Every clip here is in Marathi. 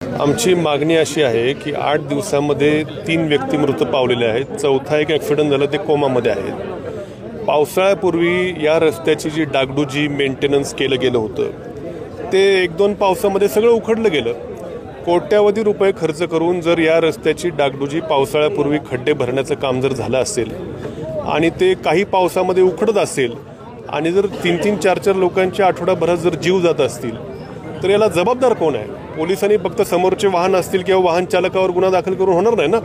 आमची मागणी अशी आहे की 8 दिवसांमध्ये 3 व्यक्ती मृत पावलेले आहेत। चौथा एक ॲक्सिडेंट झाला, ते कोमामध्ये आहेत। पावसाळ्यापूर्वी या रस्त्याची जी डागडुजी मेंटेनन्स केलं गेलं होतं ते 1-2 पावसामध्ये सगळं उखडलं गेलं। कोट्यावधी रुपये खर्च करून जर या रस्त्याची डागडुजी पावसाळ्यापूर्वी खड्डे भरण्याचं काम जर झालं असेल आणि ते काही पावसामध्ये उखडत असेल आणि जर 3-3, 4-4 लोकांच्या आठवडाभरात जर जीव जात असतील तर याला जबाबदार कोण आहे? पोलिसांनी फक्त समोरचे वाहन असतील किंवा वाहन चालकावर गुन्हा दाखल करून होणार नाही ना।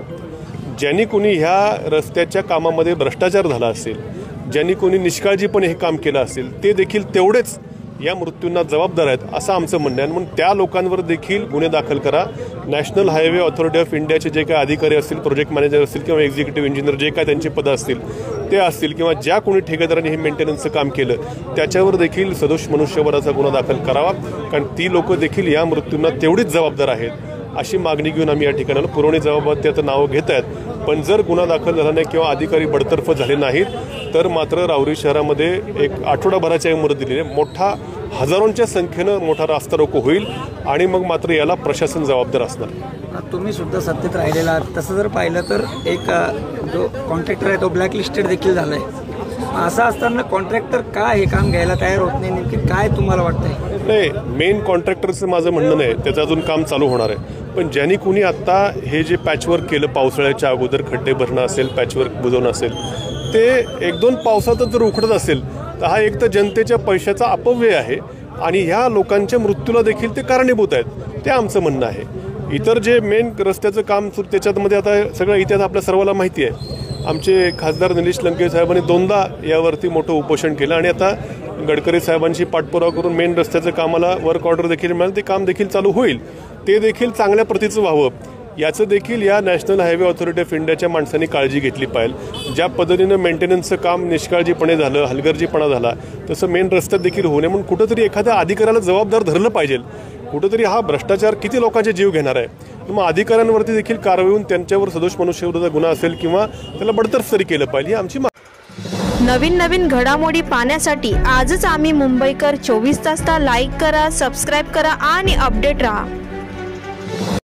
ज्यांनी कोणी ह्या रस्त्याच्या कामामध्ये भ्रष्टाचार झाला असेल, ज्यांनी कोणी निष्काळजीपणे हे काम केलं असेल ते देखील तेवढेच या मृत्यूंना जबाबदार आहेत असं आमचं म्हणणं आहे। म्हणून त्या लोकांवर देखील गुन्हे दाखल करा। नॅशनल हायवे ऑथॉरिटी ऑफ इंडियाचे जे काही अधिकारी असतील, प्रोजेक्ट मॅनेजर असतील किंवा एक्झिक्युटिव्ह इंजिनियर जे काय त्यांची पदं असतील ते असतील किंवा ज्या कोणी ठेकेदारांनी हे मेंटेनन्सचं काम केलं त्याच्यावर देखील सदोष मनुष्यबळाचा गुन्हा दाखल करावा, कारण ती लोक देखील या मृत्यूंना तेवढीच जबाबदार आहेत अशी मागणी घेऊन आम्ही या ठिकाणाला पुरवणी जबाबदारीचं नाव घेत आहेत। पण जर गुन्हा दाखल झाला नाही किंवा अधिकारी बडतर्फ झाले नाहीत तर मात्र राहुरी शहरामध्ये एक आठवडाभराची मुदत दिलेली आहे। मोठा हजारोंच्या संख्येनं मोठा रास्ता रोको होईल आणि मग मात्र याला प्रशासन जबाबदार असणार। तुम्ही सुद्धा सत्तेत राहिलेला, तसं जर पाहिलं तर एक जो कॉन्ट्रॅक्टर आहे तो ब्लॅकलिस्टेड देखील झालाय। असं असताना कॉन्ट्रॅक्टर का हे काम घ्यायला तयार होत नाही, नेमकी काय तुम्हाला वाटतंय? नाही, मेन कॉन्ट्रॅक्टरचं माझं म्हणणं नाही, त्याचं अजून काम चालू होणार आहे। पण ज्यांनी कुणी आत्ता हे जे पॅचवर्क केलं पावसाळ्याच्या अगोदर खड्डे भरणं असेल, पॅचवर्क बुजवणं असेल, ते 1-2 पावसातच जर उखडत असेल तर हा एक तर जनतेच्या पैशाचा अपव्यय आहे आणि ह्या लोकांच्या मृत्यूला देखील ते कारणीभूत आहेत, ते आमचं म्हणणं आहे। इतर जे मेन रस्त्याचं काम त्याच्यामध्ये आता सगळं इतिहास आपल्या सर्वांना माहिती आहे। आमचे खासदार निलेश लंके साहेबांनी 2दा यावरती मोठं उपोषण केलं आणि आता गडकरी साहेबांशी पाठपुरावा करून मेन रस्त्याचं कामाला वर्क ऑर्डर देखील मिळालं, ते काम देखील चालू होईल। ते देखील चांगल्या प्रतीचं व्हावं याचं देखील या नॅशनल हायवे ऑथॉरिटी ऑफ इंडियाच्या माणसांनी काळजी घेतली पाहिजे। ज्या पद्धतीनं मेंटेनन्सचं काम निष्काळजीपणे झालं, हलगर्जीपणा झाला, तसं मेन रस्त्यात देखील होऊ नये म्हणून कुठंतरी एखाद्या अधिकाऱ्याला जबाबदार धरलं पाहिजे। कुठंतरी हा भ्रष्टाचार किती लोकांचे जीव घेणार आहे, मग अधिकाऱ्यांवरती देखील कारवाई होऊन त्यांच्यावर सदोष मनुष्यविरोधाचा गुन्हा असेल किंवा त्याला बडतर्फ तरी केलं पाहिजे, ही आमची नवीन घडामोडी पाहण्यासाठी आजच आम्ही मुंबईकर 24 तासला लाईक करा, सबस्क्राईब करा आणि अपडेट रहा।